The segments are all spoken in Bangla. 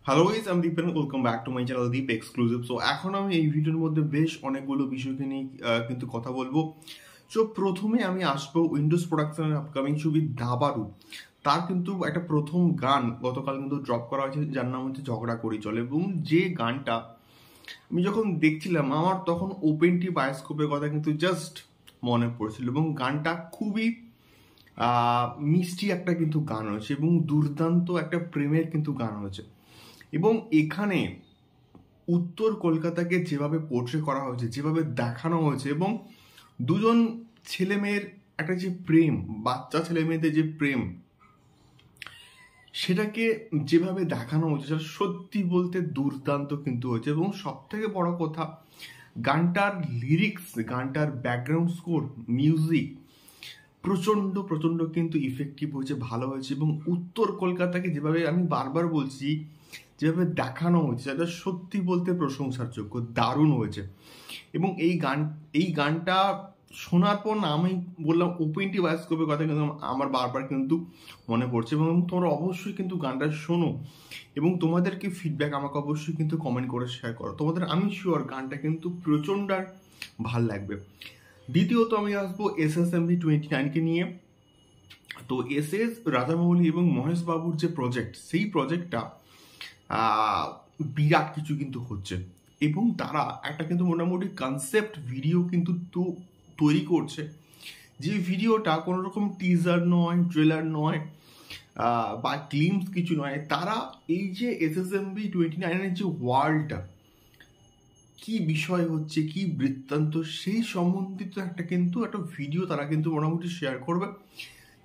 হ্যালো গাইস, আমি Dipen. Welcome back to my channel Deep exclusive. So এখন আমি এই ভিডিওর মধ্যে বেশ অনেকগুলো বিষয়কে নিয়ে কিন্তু কথা বলবো। সো প্রথমে আমি আসবো উইন্ডোজ প্রোডাকশনের আপকামিং ছবি দাবারু। তার কিন্তু একটা প্রথম গান গতকাল কিন্তু ড্রপ করা হয়েছে, যার নাম হচ্ছে ঝগড়া করি চলে। এবং যে গানটা আমি যখন দেখছিলাম, আমার তখন ওপেনটি বায়োস্কোপের কথা কিন্তু জাস্ট মনে পড়েছিল। এবং গানটা খুবই মিষ্টি একটা কিন্তু গান হয়েছে এবং দুর্দান্ত একটা প্রেমের কিন্তু গান হয়েছে। এবং এখানে উত্তর কলকাতাকে যেভাবে পোর্ট্রে করা হয়েছে, যেভাবে দেখানো হয়েছে, এবং দুজন ছেলে মেয়ের একটা যে প্রেম, বাচ্চা ছেলে মেয়েদের যে প্রেম, সেটাকে যেভাবে দেখানো হয়েছে সেটা সত্যি বলতে দুর্দান্ত কিন্তু হয়েছে। এবং সব থেকে বড় কথা, গানটার লিরিক্স, গানটার ব্যাকগ্রাউন্ড স্কোর, মিউজিক প্রচণ্ড প্রচণ্ড কিন্তু ইফেক্টিভ হয়েছে, ভালো হয়েছে। এবং উত্তর কলকাতাকে যেভাবে আমি বারবার বলছি, যেভাবে দেখানো হয়েছে সেটা সত্যি বলতে প্রশংসার যোগ্য, দারুণ হয়েছে। এবং এই গানটা শোনার পর না, আমি বললাম ওপেনটি বায়োস্কোপের কথা কিন্তু আমার বারবার কিন্তু মনে পড়ছে। এবং তোমরা অবশ্যই কিন্তু গানটা শোনো এবং তোমাদেরকে ফিডব্যাক আমাকে অবশ্যই কিন্তু কমেন্ট করে শেয়ার করো। তোমাদের আমি শিওর গানটা কিন্তু প্রচণ্ড ভাল লাগবে। দ্বিতীয়ত আমি আসবো SSMB29কে নিয়ে। তো SS রাজামৌলি এবং মহেশ বাবুর যে প্রজেক্ট, সেই প্রজেক্টটা বিরাট কিছু কিন্তু হচ্ছে। এবং তারা একটা কিন্তু মোটামুটি কনসেপ্ট ভিডিও কিন্তু তৈরি করছে, যে ভিডিওটা কোনো রকম টিজার নয়, ট্রেলার নয় বা গ্লিমস কিছু নয়। তারা এই যে SSMB29-এর যে ওয়ার্ল্ডটা, কি বিষয় হচ্ছে, কি বৃত্তান্ত, সেই সম্বন্ধিত একটা ভিডিও তারা কিন্তু মোটামুটি শেয়ার করবে।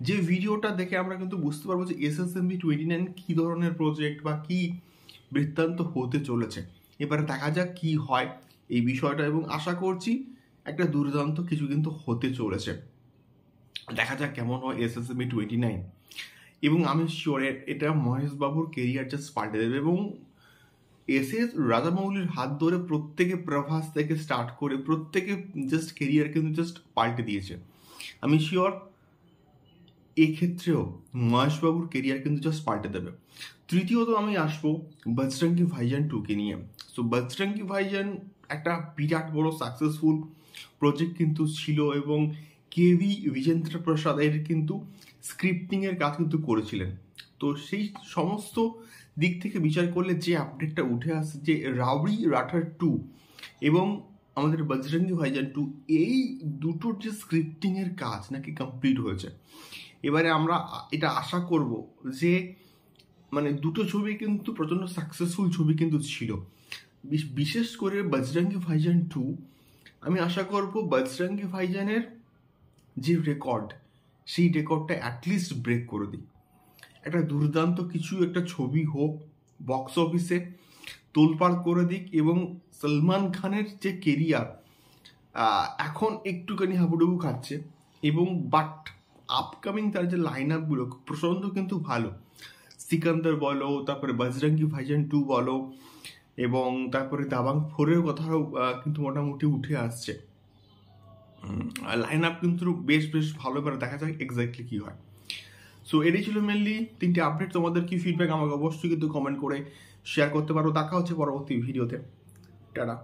যে ভিডিওটা দেখে আমরা কিন্তু বুঝতে পারবো যে SSMB29 কি ধরনের প্রজেক্ট বা কি বৃত্তান্ত হতে চলেছে। এবারে দেখা যাক কি হয় এই বিষয়টা, এবং আশা করছি একটা দুর্দান্ত কিছু কিন্তু হতে চলেছে। দেখা যাক কেমন হয় SSMB29। এবং আমি শিওর এটা মহেশ বাবুর কেরিয়ার জাস্ট পাল্টে দেবে। এবং SS রাজামৌলির হাত ধরে প্রত্যেকে, প্রভাস থেকে স্টার্ট করে প্রত্যেকে জাস্ট কেরিয়ার কিন্তু জাস্ট পাল্টে দিয়েছে। আমি শিওর এক্ষেত্রেও মহেশবাবুর কেরিয়ার কিন্তু জাস্ট পাল্টে দেবে। তৃতীয়ত আমি আসবো বজরঙ্গি ভাইজান 2কে নিয়ে। সো বজরঙ্গি ভাইজান একটা বিরাট বড় সাকসেসফুল প্রজেক্ট কিন্তু ছিল, এবং KV বিজেন্দ্র প্রসাদের কিন্তু স্ক্রিপ্টিংয়ের কাজ কিন্তু করেছিলেন। তো সেই সমস্ত দিক থেকে বিচার করলে যে আপডেটটা উঠে আসছে যে রাউডি রাঠার 2 এবং আমাদের বজরঙ্গি ভাইজান 2, এই দুটোর যে স্ক্রিপ্টিংয়ের কাজ নাকি কমপ্লিট হয়েছে। এবারে আমরা এটা আশা করব যে মানে দুটো ছবি কিন্তু প্রচণ্ড সাকসেসফুল ছবি কিন্তু ছিল। বিশেষ করে বজরঙ্গি ভাইজান 2, আমি আশা করব বজরঙ্গি ভাইজানের যে রেকর্ড, সেই রেকর্ডটা অ্যাটলিস্ট ব্রেক করে দিই। একটা দুর্দান্ত কিছু একটা ছবি হোক, বক্স অফিসে তোলপাড় করে দিক। এবং সলমান খানের যে কেরিয়ার এখন একটুখানি হাবুডুবু খাচ্ছে, এবং বাট আপকামিং তার যে লাইন আপগুলো প্রচণ্ড কিন্তু ভালো। সিকান্দার বলো, তারপরে বজরঙ্গি ভাইজান 2 বলো, এবং তারপরে দাবাং 4-এর কথাও কিন্তু মোটামুটি উঠে আসছে। লাইন আপ কিন্তু বেশ বেশ ভালো। এবার দেখা যাক এক্স্যাক্টলি কি হয়। সো এটাই ছিল মেনলি 3টে আপডেট। তোমাদের কি ফিডব্যাক আমাকে অবশ্যই কিন্তু কমেন্ট করে শেয়ার করতে পারো। দেখা হচ্ছে পরবর্তী ভিডিওতে। টাটা।